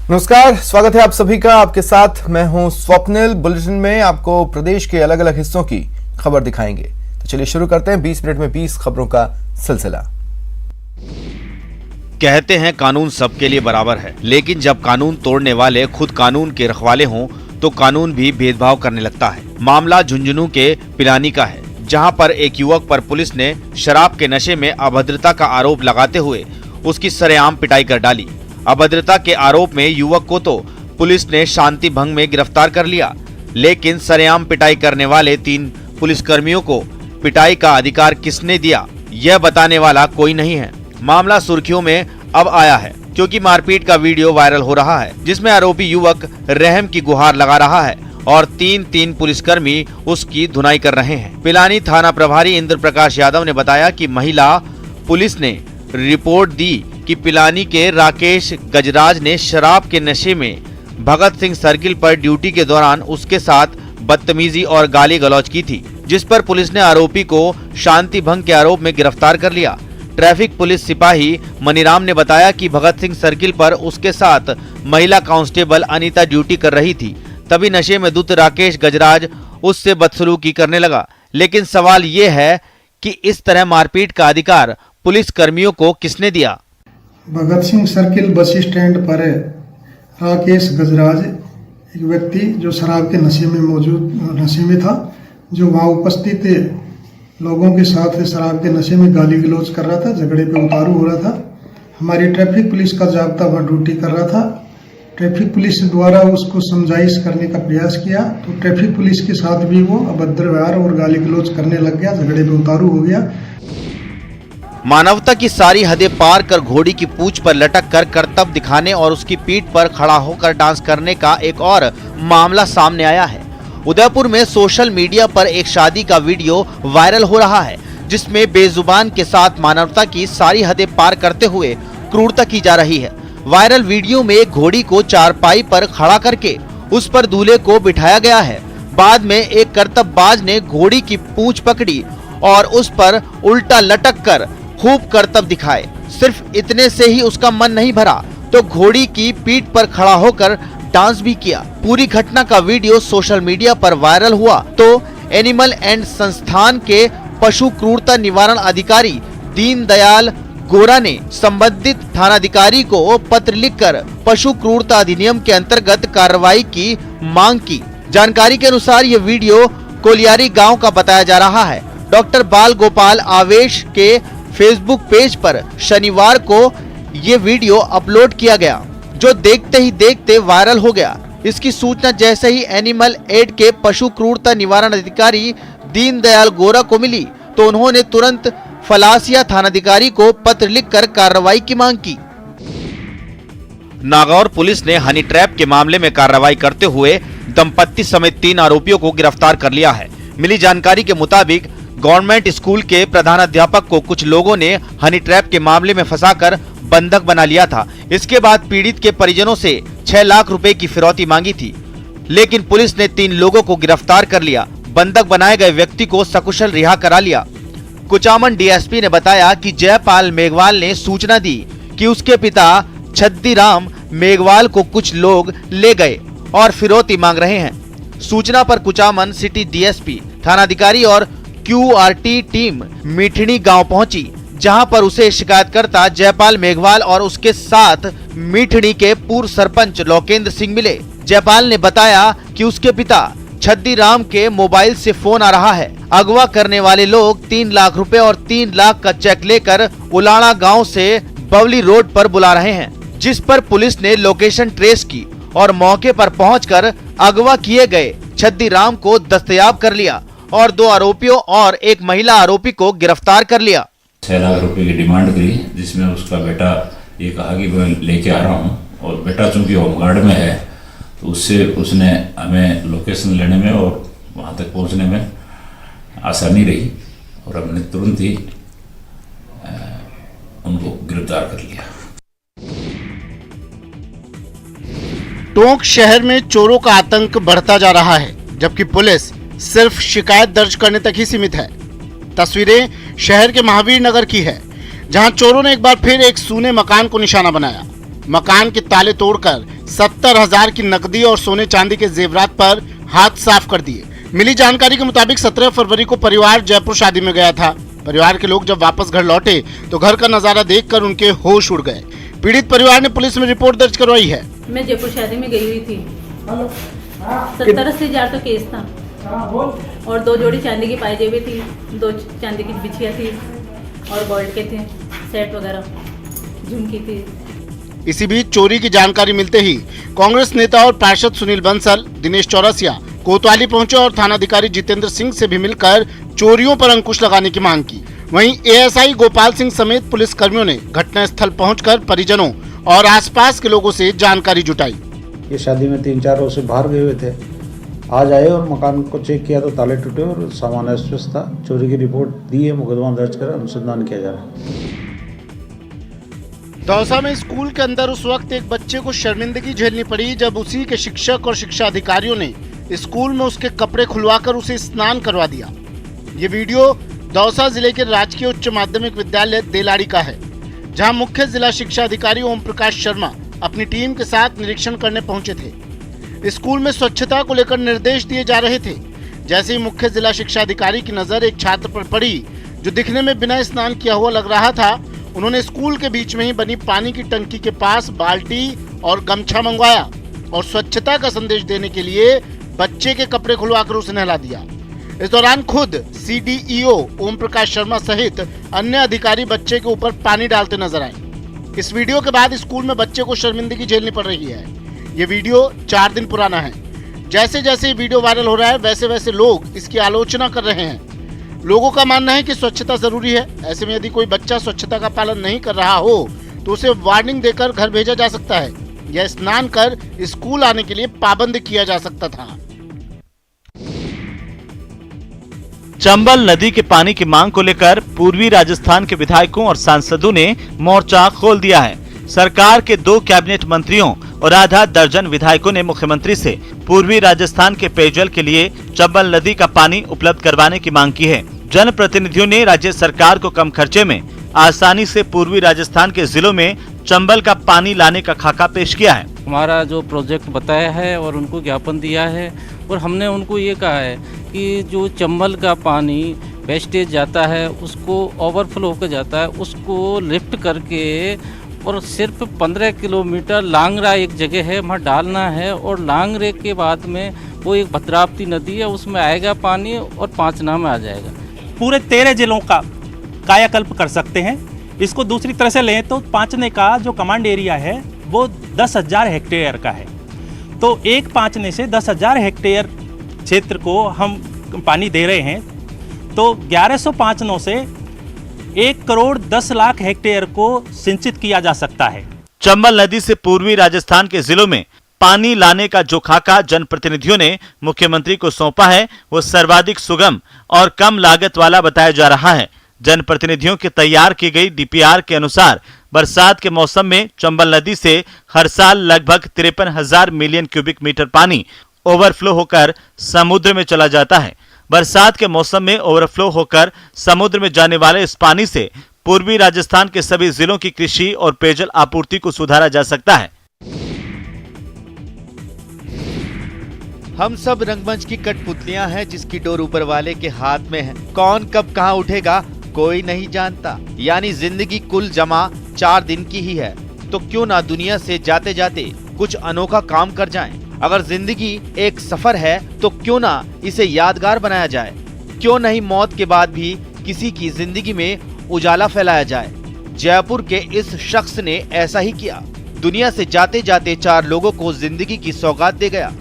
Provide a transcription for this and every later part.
नमस्कार, स्वागत है आप सभी का। आपके साथ मैं हूं स्वप्निल। बुलेटिन में आपको प्रदेश के अलग अलग हिस्सों की खबर दिखाएंगे। तो चलिए शुरू करते हैं 20 मिनट में 20 खबरों का सिलसिला। कहते हैं कानून सबके लिए बराबर है, लेकिन जब कानून तोड़ने वाले खुद कानून के रखवाले हों तो कानून भी भेदभाव करने लगता है। मामला झुंझुनू के पिलानी का है, जहां पर एक युवक पर पुलिस ने शराब के नशे में अभद्रता का आरोप लगाते हुए उसकी सरेआम पिटाई कर डाली। अभद्रता के आरोप में युवक को तो पुलिस ने शांति भंग में गिरफ्तार कर लिया, लेकिन सरेआम पिटाई करने वाले 3 पुलिसकर्मियों को पिटाई का अधिकार किसने दिया, यह बताने वाला कोई नहीं है। मामला सुर्खियों में अब आया है क्योंकि मारपीट का वीडियो वायरल हो रहा है, जिसमें आरोपी युवक रहम की गुहार लगा रहा है और 3 पुलिसकर्मी उसकी धुनाई कर रहे हैं। पिलानी थाना प्रभारी इंद्र प्रकाश यादव ने बताया कि महिला पुलिस ने रिपोर्ट दी कि पिलानी के राकेश गजराज ने शराब के नशे में भगत सिंह सर्किल पर ड्यूटी के दौरान उसके साथ बदतमीजी और गाली गलौज की थी, जिस पर पुलिस ने आरोपी को शांति भंग के आरोप में गिरफ्तार कर लिया। ट्रैफिक पुलिस सिपाही मनीराम ने बताया कि भगत सिंह सर्किल पर उसके साथ महिला कांस्टेबल अनीता ड्यूटी कर रही थी, तभी नशे में धुत राकेश गजराज उससे बदसलूकी करने लगा। लेकिन सवाल ये है कि इस तरह मारपीट का अधिकार पुलिस कर्मियों को किसने दिया। Bhagat Singh circle bus stand पर राकेश गजराज एक व्यक्ति जो शराब के नशे में था, जो वहाँ उपस्थित लोगों के साथ शराब के नशे में गाली गलौज कर रहा था, झगड़े पे उतारू हो रहा था। हमारी ट्रैफिक पुलिस का जाब्ता वहाँ ड्यूटी कर रहा था। ट्रैफिक पुलिस द्वारा उसको समझाइश करने का प्रयास किया तो ट्रैफिक पुलिस के साथ भी वो अभद्र व्यवहार और गाली गलौज करने लग गया, झगड़े पे उतारू हो गया। मानवता की सारी हदें पार कर घोड़ी की पूंछ पर लटक कर करतब दिखाने और उसकी पीठ पर खड़ा होकर डांस करने का एक और मामला सामने आया है। उदयपुर में सोशल मीडिया पर एक शादी का वीडियो वायरल हो रहा है, जिसमें बेजुबान के साथ मानवता की सारी हदें पार करते हुए क्रूरता की जा रही है। वायरल वीडियो में एक घोड़ी को चारपाई पर खड़ा करके उस पर दूल्हे को बिठाया गया है। बाद में एक करतबबाज ने घोड़ी की पूंछ पकड़ी और उस पर उल्टा लटक कर खूब करतब दिखाए। सिर्फ इतने से ही उसका मन नहीं भरा तो घोड़ी की पीठ पर खड़ा होकर डांस भी किया। पूरी घटना का वीडियो सोशल मीडिया पर वायरल हुआ तो एनिमल एंड संस्थान के पशु क्रूरता निवारण अधिकारी दीनदयाल गोरा ने संबंधित थानाधिकारी को पत्र लिखकर पशु क्रूरता अधिनियम के अंतर्गत कार्रवाई की मांग की। जानकारी के अनुसार ये वीडियो कोलियारी गांव का बताया जा रहा है। डॉक्टर बाल गोपाल आवेश के फेसबुक पेज पर शनिवार को ये वीडियो अपलोड किया गया, जो देखते ही देखते वायरल हो गया। इसकी सूचना जैसे ही एनिमल एड के पशु क्रूरता निवारण अधिकारी दीनदयाल गोरा को मिली तो उन्होंने तुरंत फलासिया थानाधिकारी को पत्र लिखकर कार्रवाई की मांग की। नागौर पुलिस ने हनी ट्रैप के मामले में कार्रवाई करते हुए दंपत्ति समेत 3 आरोपियों को गिरफ्तार कर लिया है। मिली जानकारी के मुताबिक गवर्नमेंट स्कूल के प्रधानाध्यापक को कुछ लोगों ने हनी ट्रैप के मामले में फंसाकर बंधक बना लिया था। इसके बाद पीड़ित के परिजनों से 6 लाख रुपए की फिरौती मांगी थी, लेकिन पुलिस ने 3 लोगों को गिरफ्तार कर लिया। बंधक बनाए गए व्यक्ति को सकुशल रिहा करा लिया। कुचामन डीएसपी ने बताया कि जयपाल मेघवाल ने सूचना दी कि उसके पिता छद्दीराम मेघवाल को कुछ लोग ले गए और फिरौती मांग रहे हैं। सूचना पर कुचामन सिटी डीएसपी, थानाधिकारी और क्यूआरटी टीम मीठनी गांव पहुंची, जहां पर उसे शिकायतकर्ता जयपाल मेघवाल और उसके साथ मीठनी के पूर्व सरपंच लोकेंद्र सिंह मिले। जयपाल ने बताया कि उसके पिता छद्दीराम के मोबाइल से फोन आ रहा है। अगवा करने वाले लोग 3 लाख रुपए और 3 लाख का चेक लेकर उलाना गांव से बवली रोड पर बुला रहे हैं, जिस पर पुलिस ने लोकेशन ट्रेस की और मौके पर पहुंचकर अगवा किए गए छद्दीराम को दस्तयाब कर लिया और 2 आरोपियों और एक महिला आरोपी को गिरफ्तार कर लिया। 6 लाख रुपए की डिमांड करी, जिसमें उसका बेटा ये कहा कि मैं लेके आ रहा हूँ, और बेटा चूंकि होमगार्ड में है तो उससे उसने हमें लोकेशन लेने में और वहाँ तक पहुँचने में आसानी रही और हमने तुरंत ही उनको गिरफ्तार कर लिया। टोंक शहर में चोरों का आतंक बढ़ता जा रहा है, जबकि पुलिस सिर्फ शिकायत दर्ज करने तक ही सीमित है। तस्वीरें शहर के महावीर नगर की है, जहां चोरों ने एक बार फिर एक सूने मकान को निशाना बनाया। मकान के ताले तोड़कर 70,000 की नकदी और सोने चांदी के जेवरात पर हाथ साफ कर दिए। मिली जानकारी के मुताबिक 17 फरवरी को परिवार जयपुर शादी में गया था। परिवार के लोग जब वापस घर लौटे तो घर का नजारा देखकर उनके होश उड़ गए। पीड़ित परिवार ने पुलिस में रिपोर्ट दर्ज करवाई है। मैं जयपुर शादी में गई हुई थी। 70-80 हजार तो केस था और 2 जोड़ी चांदी की पायजेबी थी, 2 चांदी की बिछिया थी और गोल्ड के थे सेट वगैरह, झुमकी थी। इसी बीच चोरी की जानकारी मिलते ही कांग्रेस नेता और पार्षद सुनील बंसल, दिनेश चौरसिया कोतवाली पहुंचे और थानाधिकारी जितेंद्र सिंह से भी मिलकर चोरियों पर अंकुश लगाने की मांग की। वहीं एएसआई गोपाल सिंह समेत पुलिस कर्मियों ने घटनास्थल पहुंचकर परिजनों और आसपास के लोगों से जानकारी जुटाई। ये शादी में 3-4 रोज से बाहर गए हुए थे। आज आए और मकान को चेक किया तो ताले टूटे और सामान अस्वस्थ था। चोरी की रिपोर्ट दी है, मुकदमा दर्ज कर अनुसंधान किया जा रहा है। दौसा में स्कूल के अंदर उस वक्त एक बच्चे को शर्मिंदगी झेलनी पड़ी जब उसी के शिक्षक और शिक्षा अधिकारियों ने स्कूल में उसके कपड़े खुलवाकर उसे स्नान करवा दिया। ये वीडियो दौसा जिले के राजकीय उच्च माध्यमिक विद्यालय देलाड़ी का है, जहां मुख्य जिला शिक्षा अधिकारी ओम प्रकाश शर्मा अपनी टीम के साथ निरीक्षण करने पहुंचे थे। स्कूल में स्वच्छता को लेकर निर्देश दिए जा रहे थे। जैसे ही मुख्य जिला शिक्षा अधिकारी की नजर एक छात्र पर पड़ी जो दिखने में बिना स्नान किया हुआ लग रहा था, उन्होंने स्कूल के बीच में ही बनी पानी की टंकी के पास बाल्टी और गमछा मंगवाया और स्वच्छता का संदेश देने के लिए बच्चे के कपड़े खुलवाकर उसे नहला दिया। इस दौरान खुद सीडीईओ ओम प्रकाश शर्मा सहित अन्य अधिकारी बच्चे के ऊपर पानी डालते नजर आए। इस वीडियो के बाद स्कूल में बच्चे को शर्मिंदगी झेलनी पड़ रही है। ये वीडियो 4 दिन पुराना है। जैसे जैसे ये वीडियो वायरल हो रहा है वैसे वैसे लोग इसकी आलोचना कर रहे हैं। लोगों का मानना है कि स्वच्छता जरूरी है। ऐसे में यदि कोई बच्चा स्वच्छता का पालन नहीं कर रहा हो तो उसे वार्निंग देकर घर भेजा जा सकता है या स्नान कर स्कूल आने के लिए पाबंद किया जा सकता था। चंबल नदी के पानी की मांग को लेकर पूर्वी राजस्थान के विधायकों और सांसदों ने मोर्चा खोल दिया है। सरकार के 2 कैबिनेट मंत्रियों और आधा दर्जन विधायकों ने मुख्यमंत्री से पूर्वी राजस्थान के पेयजल के लिए चंबल नदी का पानी उपलब्ध करवाने की मांग की है। जनप्रतिनिधियों ने राज्य सरकार को कम खर्चे में आसानी से पूर्वी राजस्थान के जिलों में चंबल का पानी लाने का खाका पेश किया है। हमारा जो प्रोजेक्ट बताया है और उनको ज्ञापन दिया है और हमने उनको ये कहा है कि जो चंबल का पानी वेस्टेज जाता है उसको ओवरफ्लो होकर जाता है, उसको लिफ्ट करके और सिर्फ 15 किलोमीटर लांगरा एक जगह है वहाँ डालना है और लांगरे के बाद में वो एक भद्रावती नदी है उसमें आएगा पानी और पांचना में आ जाएगा। पूरे 13 जिलों का कायाकल्प कर सकते हैं। इसको दूसरी तरह से लें तो पांचने का जो कमांड एरिया है वो 10,000 हेक्टेयर का है, तो एक पांचने से 10,000 हेक्टेयर क्षेत्र को हम पानी दे रहे हैं, तो 1100 पांचनों से 1,10,00,000 हेक्टेयर को सिंचित किया जा सकता है। चंबल नदी से पूर्वी राजस्थान के जिलों में पानी लाने का जो खाका जनप्रतिनिधियों ने मुख्यमंत्री को सौंपा है वो सर्वाधिक सुगम और कम लागत वाला बताया जा रहा है। जनप्रतिनिधियों के तैयार की गई डीपीआर के अनुसार बरसात के मौसम में चंबल नदी से हर साल लगभग 53,000 मिलियन क्यूबिक मीटर पानी ओवरफ्लो होकर समुद्र में चला जाता है। बरसात के मौसम में ओवरफ्लो होकर समुद्र में जाने वाले इस पानी से पूर्वी राजस्थान के सभी जिलों की कृषि और पेयजल आपूर्ति को सुधारा जा सकता है। हम सब रंगमंच की कठपुतलियां हैं जिसकी डोर ऊपर वाले के हाथ में है। कौन कब कहां उठेगा कोई नहीं जानता। यानी जिंदगी कुल जमा 4 दिन की ही है, तो क्यों ना दुनिया से जाते जाते कुछ अनोखा काम कर जाएं। अगर जिंदगी एक सफर है तो क्यों ना इसे यादगार बनाया जाए। क्यों नहीं मौत के बाद भी किसी की जिंदगी में उजाला फैलाया जाए। जयपुर के इस शख्स ने ऐसा ही किया। दुनिया से जाते जाते 4 लोगों को जिंदगी की सौगात दे गया।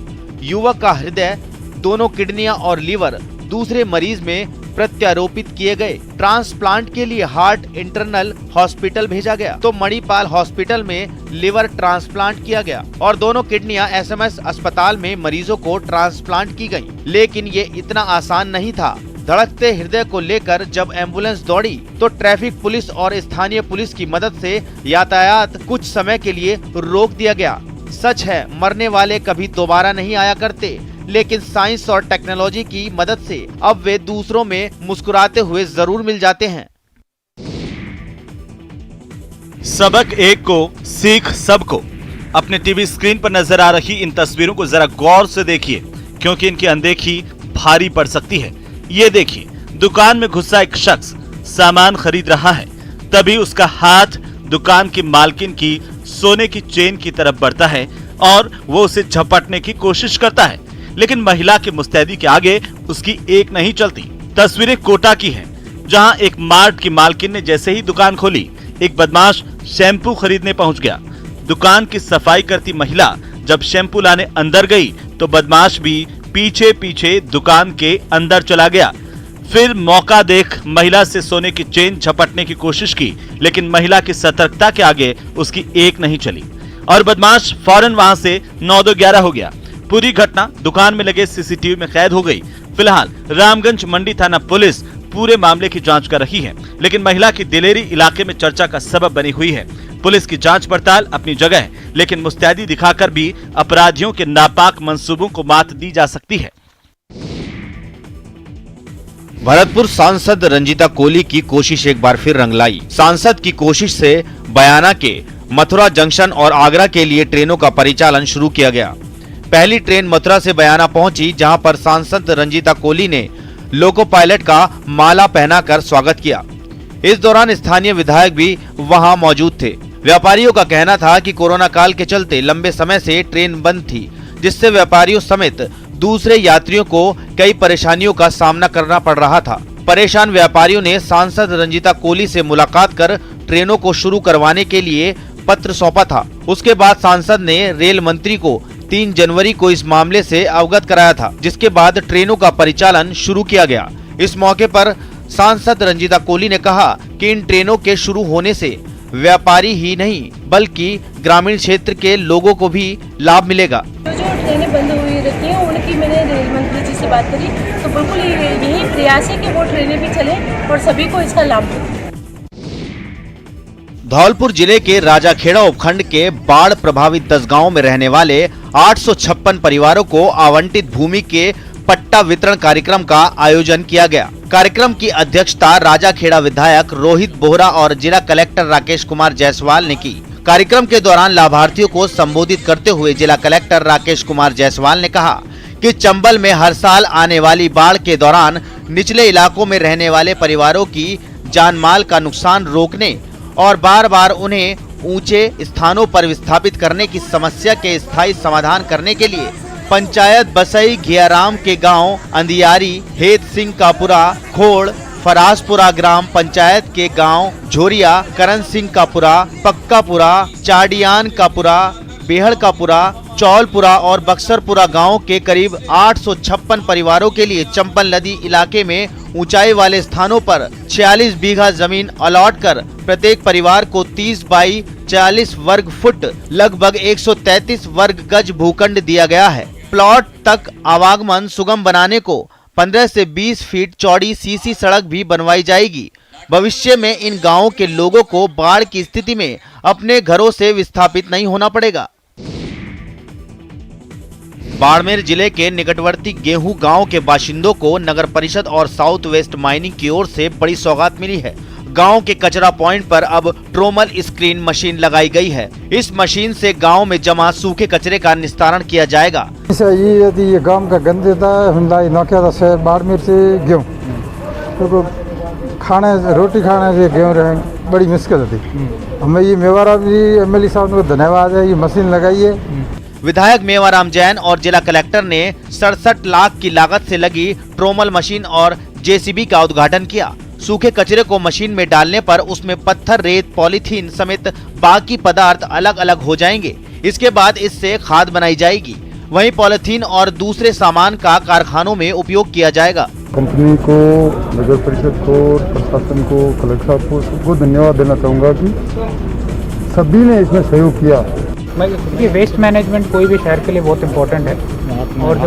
युवक का हृदय, दोनों किडनियां और लीवर दूसरे मरीज में प्रत्यारोपित किए गए। ट्रांसप्लांट के लिए हार्ट इंटरनल हॉस्पिटल भेजा गया तो मणिपाल हॉस्पिटल में लिवर ट्रांसप्लांट किया गया और दोनों किडनियां एसएमएस अस्पताल में मरीजों को ट्रांसप्लांट की गयी। लेकिन ये इतना आसान नहीं था। धड़कते हृदय को लेकर जब एम्बुलेंस दौड़ी तो ट्रैफिक पुलिस और स्थानीय पुलिस की मदद से यातायात कुछ समय के लिए रोक दिया गया। सच है, मरने वाले कभी दोबारा नहीं आया करते, लेकिन साइंस और टेक्नोलॉजी की मदद से अब वे दूसरों में मुस्कुराते हुए जरूर मिल जाते हैं। सबक एक को सीख सबको। अपने टीवी स्क्रीन पर नजर आ रही इन तस्वीरों को जरा गौर से देखिए, क्योंकि इनकी अनदेखी भारी पड़ सकती है। ये देखिए, दुकान में घुसा एक शख्स सामान खरीद रहा है, तभी उसका हाथ दुकान की मालकिन की सोने की चेन की तरफ बढ़ता है और वो उसे झपटने की कोशिश करता है, लेकिन महिला की मुस्तैदी के आगे उसकी एक नहीं चलती। तस्वीरें कोटा की हैं, जहां एक मार्ट की मालकिन ने जैसे ही दुकान खोली, एक बदमाश शैम्पू खरीदने पहुंच गया। दुकान की सफाई करती महिला जब शैम्पू लाने अंदर गई तो बदमाश भी पीछे पीछे दुकान के अंदर चला गया। फिर मौका देख महिला से सोने की चेन झपटने की कोशिश की, लेकिन महिला की सतर्कता के आगे उसकी एक नहीं चली और बदमाश फौरन वहां से 9-2-11 हो गया। पूरी घटना दुकान में लगे सीसीटीवी में कैद हो गई। फिलहाल रामगंज मंडी थाना पुलिस पूरे मामले की जांच कर रही है, लेकिन महिला की दिलेरी इलाके में चर्चा का सबब बनी हुई है। पुलिस की जांच पड़ताल अपनी जगह है, लेकिन मुस्तैदी दिखाकर भी अपराधियों के नापाक मंसूबों को मात दी जा सकती है। भरतपुर सांसद रंजीता कोली की कोशिश एक बार फिर रंग लाई। सांसद की कोशिश से बयाना के मथुरा जंक्शन और आगरा के लिए ट्रेनों का परिचालन शुरू किया गया। पहली ट्रेन मथुरा से बयाना पहुंची, जहां पर सांसद रंजीता कोली ने लोको पायलट का माला पहनाकर स्वागत किया। इस दौरान स्थानीय विधायक भी वहां मौजूद थे। व्यापारियों का कहना था कि कोरोना काल के चलते लंबे समय से ट्रेन बंद थी, जिससे व्यापारियों समेत दूसरे यात्रियों को कई परेशानियों का सामना करना पड़ रहा था। परेशान व्यापारियों ने सांसद रंजीता कोली से मुलाकात कर ट्रेनों को शुरू करवाने के लिए पत्र सौंपा था। उसके बाद सांसद ने रेल मंत्री को 3 जनवरी को इस मामले से अवगत कराया था, जिसके बाद ट्रेनों का परिचालन शुरू किया गया। इस मौके पर सांसद रंजीता कोली ने कहा कि इन ट्रेनों के शुरू होने से व्यापारी ही नहीं बल्कि ग्रामीण क्षेत्र के लोगों को भी लाभ मिलेगा। जो ट्रेनें बंद हुई रहती हैं उनकी मैंने रेल मंत्री जी से बात करी, तो बिल्कुल यही प्रयास है कि वो ट्रेनें भी चलें और सभी को इसका लाभ हो। धौलपुर जिले के राजाखेड़ा उपखंड के बाढ़ प्रभावित 10 गांवों में रहने वाले 856 परिवारों को आवंटित भूमि के पट्टा वितरण कार्यक्रम का आयोजन किया गया। कार्यक्रम की अध्यक्षता राजाखेड़ा विधायक रोहित बोहरा और जिला कलेक्टर राकेश कुमार जायसवाल ने की। कार्यक्रम के दौरान लाभार्थियों को संबोधित करते हुए जिला कलेक्टर राकेश कुमार जायसवाल ने कहा कि चंबल में हर साल आने वाली बाढ़ के दौरान निचले इलाकों में रहने वाले परिवारों की जान माल का नुकसान रोकने और बार बार उन्हें ऊंचे स्थानों पर विस्थापित करने की समस्या के स्थायी समाधान करने के लिए पंचायत बसई घियाराम के गांव अंदियारी, हेत सिंह कापुरा, खोड़, फरासपुरा ग्राम पंचायत के गांव झोरिया, करण सिंह कापुरा, पक्कापुरा, चाडियान कापुरा, बेहड़ कापुरा, चौलपुरा और बक्सरपुरा गांव के करीब 856 परिवारों के लिए चंबल नदी इलाके में ऊंचाई वाले स्थानों पर 46 बीघा जमीन अलॉट कर प्रत्येक परिवार को 30 बाई 40 वर्ग फुट लगभग 133 वर्ग गज भूखंड दिया गया है। प्लॉट तक आवागमन सुगम बनाने को 15 से 20 फीट चौड़ी सीसी सड़क भी बनवाई जाएगी। भविष्य में इन गांवों के लोगों को बाढ़ की स्थिति में अपने घरों से विस्थापित नहीं होना पड़ेगा। बाड़मेर जिले के निकटवर्ती गेहूं गांव के बाशिंदों को नगर परिषद और साउथ वेस्ट माइनिंग की ओर से बड़ी सौगात मिली है। गांव के कचरा पॉइंट पर अब ट्रोमल स्क्रीन मशीन लगाई गई है। इस मशीन से गांव में जमा सूखे कचरे का निस्तारण किया जाएगा। ये गांव का गंद था बाड़मेर से गेहूँ तो खाने रोटी खाने से गेहूँ रहे बड़ी मुश्किल थी। हमें ये मेवाराम जी एमएलए साहब को धन्यवाद है, ये मशीन लगाई है। विधायक मेवाराम जैन और जिला कलेक्टर ने 67 लाख की लागत से लगी ट्रोमल मशीन और जेसीबी का उद्घाटन किया। सूखे कचरे को मशीन में डालने पर उसमें पत्थर, रेत, पॉलीथीन समेत बाकी पदार्थ अलग अलग हो जाएंगे। इसके बाद इससे खाद बनाई जाएगी। वहीं पॉलीथीन और दूसरे सामान का कारखानों में उपयोग किया जाएगा। कंपनी को, नगर परिषद को, प्रशासन को, कलेक्टर साहब को सबको धन्यवाद देना चाहूँगा कि सभी ने इसमें सहयोग किया। ये वेस्ट मैनेजमेंट कोई भी शहर के लिए बहुत इम्पोर्टेंट है और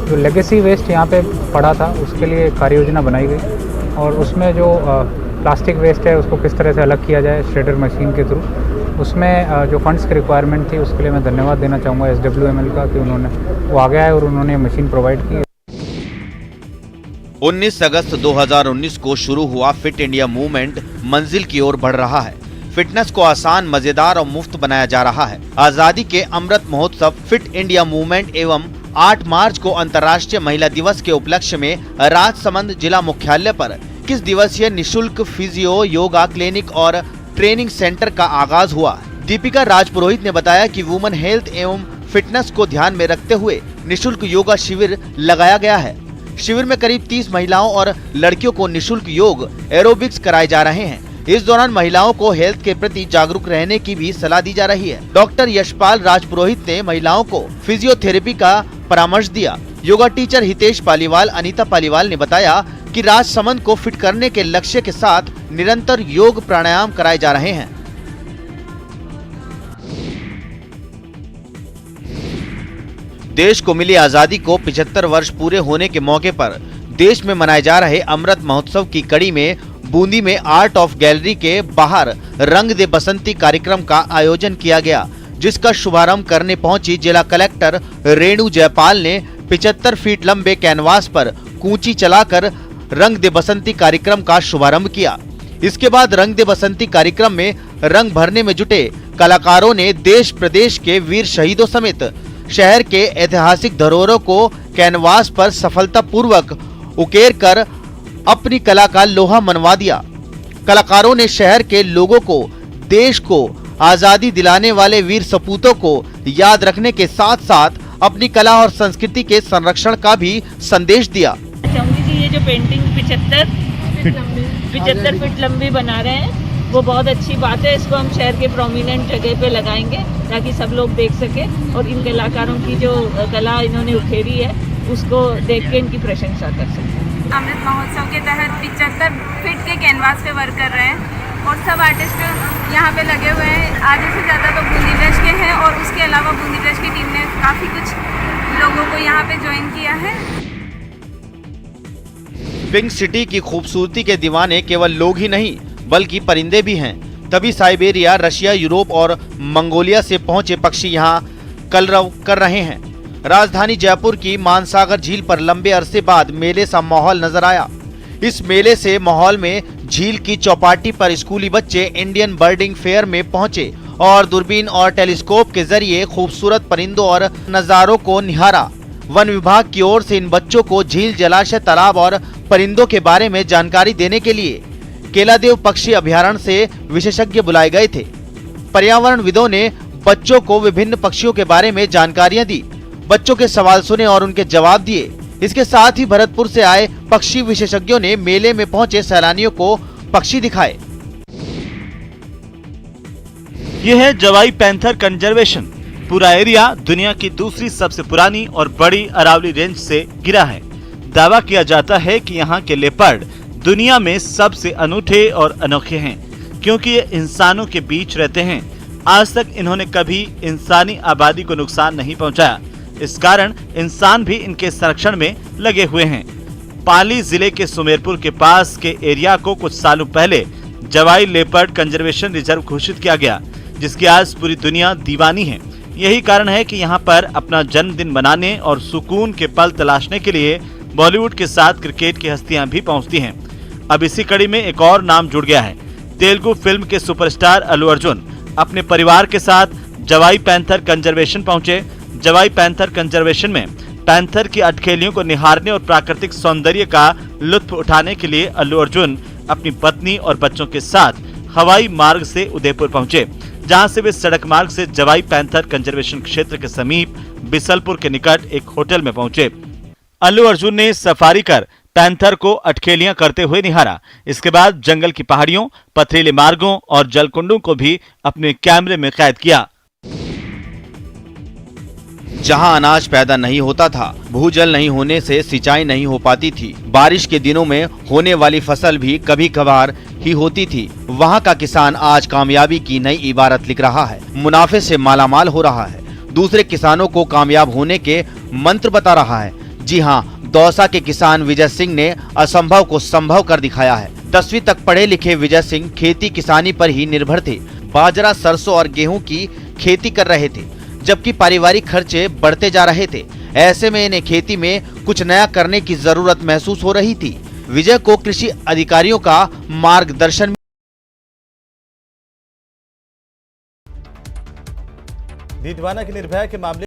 जो लेगेसी वेस्ट यहाँ पे पड़ा था उसके लिए कार्य योजना बनाई गई और उसमें जो प्लास्टिक वेस्ट है उसको किस तरह से अलग किया जाए श्रेडर मशीन के थ्रू, उसमें जो फंड्स की रिक्वायरमेंट थी उसके लिए मैं धन्यवाद देना चाहूँगा SWML का कि उन्होंने वो आ गया है और उन्होंने मशीन प्रोवाइड की। 19 अगस्त 2019 को शुरू हुआ फिट इंडिया मूवमेंट मंजिल की ओर बढ़ रहा है। फिटनेस को आसान, मजेदार और मुफ्त बनाया जा रहा है। आजादी के Amrit Mahotsav, fit India movement एवं 8 मार्च को अंतर्राष्ट्रीय महिला दिवस के उपलक्ष्य में राजसमंद जिला मुख्यालय पर 21 दिवसीय निशुल्क फिजियो, योगा क्लिनिक और ट्रेनिंग सेंटर का आगाज हुआ। दीपिका राजपुरोहित ने बताया कि वुमेन हेल्थ एवं फिटनेस को ध्यान में रखते हुए निशुल्क योगा शिविर लगाया गया है। शिविर में करीब 30 महिलाओं और लड़कियों को निशुल्क योग एरोबिक्स कराए जा रहे हैं। इस दौरान महिलाओं को हेल्थ के प्रति जागरूक रहने की भी सलाह दी जा रही है। डॉक्टर यशपाल राजपुरोहित ने महिलाओं को फिजियोथेरेपी का परामर्श दिया। योगा टीचर हितेश पालीवाल, अनीता पालीवाल ने बताया कि राजसमंद को फिट करने के लक्ष्य के साथ निरंतर योग प्राणायाम कराए जा रहे हैं। देश को मिली आजादी को 75 वर्ष पूरे होने के मौके पर देश में मनाए जा रहे अमृत महोत्सव की कड़ी में बूंदी में आर्ट ऑफ गैलरी के बाहर रंग दे बसंती कार्यक्रम का आयोजन किया गया, जिसका शुभारंभ करने पहुंची जिला कलेक्टर रेणु जयपाल ने 75 फीट लंबे कैनवास पर कूंची चलाकर रंग दे बसंती कार्यक्रम का शुभारंभ किया। इसके बाद रंग दे बसंती कार्यक्रम में रंग भरने में जुटे कलाकारों ने देश प्रदेश के वीर शहीदों समेत शहर के ऐतिहासिक धरोहरों को कैनवास पर सफलतापूर्वक उकेर कर अपनी कला का लोहा मनवा दिया। कलाकारों ने शहर के लोगों को देश को आजादी दिलाने वाले वीर सपूतों को याद रखने के साथ साथ अपनी कला और संस्कृति के संरक्षण का भी संदेश दिया। चाहूंगी कि ये जो पेंटिंग 75 फीट लंबी बना रहे हैं वो बहुत अच्छी बात है। इसको हम शहर के प्रोमिनेंट जगह पे लगाएंगे ताकि सब लोग देख सके और इन कलाकारों की जो कला इन्होंने उखेरी है उसको देख के इनकी प्रशंसा कर सके। अमृत महोत्सव के तहत 75 फीट के कैनवास पे वर्क कर रहे हैं और सब आर्टिस्ट यहाँ पे लगे हुए हैं। आधे से ज़्यादा तो बूंदी ब्रश के हैं और उसके अलावा बूंदी ब्रश की टीम ने काफ़ी कुछ लोगों को यहाँ पे ज्वाइन किया है। पिंक सिटी की खूबसूरती के दीवाने केवल लोग ही नहीं बल्कि परिंदे भी हैं। तभी साइबेरिया, रशिया, यूरोप और मंगोलिया से पहुंचे पक्षी यहाँ कलरव कर रहे हैं। राजधानी जयपुर की मानसागर झील पर लंबे अरसे बाद मेले सा माहौल नजर आया। इस मेले से माहौल में झील की चौपाटी पर स्कूली बच्चे इंडियन बर्डिंग फेयर में पहुंचे और दूरबीन और टेलीस्कोप के जरिए खूबसूरत परिंदों और नजारों को निहारा। वन विभाग की ओर से इन बच्चों को झील, जलाशय, तालाब और परिंदों के बारे में जानकारी देने के लिए केलादेव पक्षी अभयारण्य से विशेषज्ञ बुलाए गए थे। पर्यावरणविदों ने बच्चों को विभिन्न पक्षियों के बारे में जानकारियां दी, बच्चों के सवाल सुने और उनके जवाब दिए। इसके साथ ही भरतपुर से आए पक्षी विशेषज्ञों ने मेले में पहुंचे सैलानियों को पक्षी दिखाए। यह है जवाई पैंथर कंजर्वेशन। पूरा एरिया दुनिया की दूसरी सबसे पुरानी और बड़ी अरावली रेंज से घिरा है। दावा किया जाता है कि यहाँ के लेपर्ड दुनिया में सबसे अनूठे और अनोखे हैं, क्योंकि ये इंसानों के बीच रहते हैं। आज तक इन्होंने कभी इंसानी आबादी को नुकसान नहीं पहुंचाया। इस कारण इंसान भी इनके संरक्षण में लगे हुए हैं। पाली जिले के सुमेरपुर के पास के एरिया को कुछ सालों पहले जवाई लेपर्ड कंजर्वेशन रिजर्व घोषित किया गया, जिसकी आज पूरी दुनिया दीवानी है। यही कारण है कि यहाँ पर अपना जन्मदिन मनाने और सुकून के पल तलाशने के लिए बॉलीवुड के साथ क्रिकेट की हस्तियां भी पहुंचती हैं। अब इसी कड़ी में एक और नाम जुड़ गया है। तेलुगु फिल्म के सुपरस्टार अल्लू अर्जुन अपने परिवार के साथ जवाई पैंथर कंजर्वेशन पहुंचे। जवाई पैंथर कंजर्वेशन में पैंथर की अटखेलियों को निहारने और प्राकृतिक सौंदर्य का लुत्फ उठाने के लिए अल्लू अर्जुन अपनी पत्नी और बच्चों के साथ हवाई मार्ग से उदयपुर पहुंचे, जहां से वे सड़क मार्ग से जवाई पैंथर कंजर्वेशन क्षेत्र के समीप बिसलपुर के निकट एक होटल में पहुंचे। अल्लू अर्जुन ने सफारी कर पैंथर को अटखेलियां करते हुए निहारा। इसके बाद जंगल की पहाड़ियों, पथरीले मार्गों और जलकुंडों को भी अपने कैमरे में कैद किया। जहां अनाज पैदा नहीं होता था, भूजल नहीं होने से सिंचाई नहीं हो पाती थी, बारिश के दिनों में होने वाली फसल भी कभी कभार ही होती थी, वहां का किसान आज कामयाबी की नई इबारत लिख रहा है, मुनाफे से मालामाल हो रहा है, दूसरे किसानों को कामयाब होने के मंत्र बता रहा है। जी हां, दौसा के किसान विजय सिंह ने असंभव को संभव कर दिखाया है। 10वीं तक पढ़े लिखे विजय सिंह खेती किसानी पर ही निर्भर थे। बाजरा, सरसों और गेहूं की खेती कर रहे थे, जबकि पारिवारिक खर्चे बढ़ते जा रहे थे। ऐसे में इन्हें खेती में कुछ नया करने की जरूरत महसूस हो रही थी। विजय को कृषि अधिकारियों का मार्गदर्शन डीडवाना की निर्भया के मामले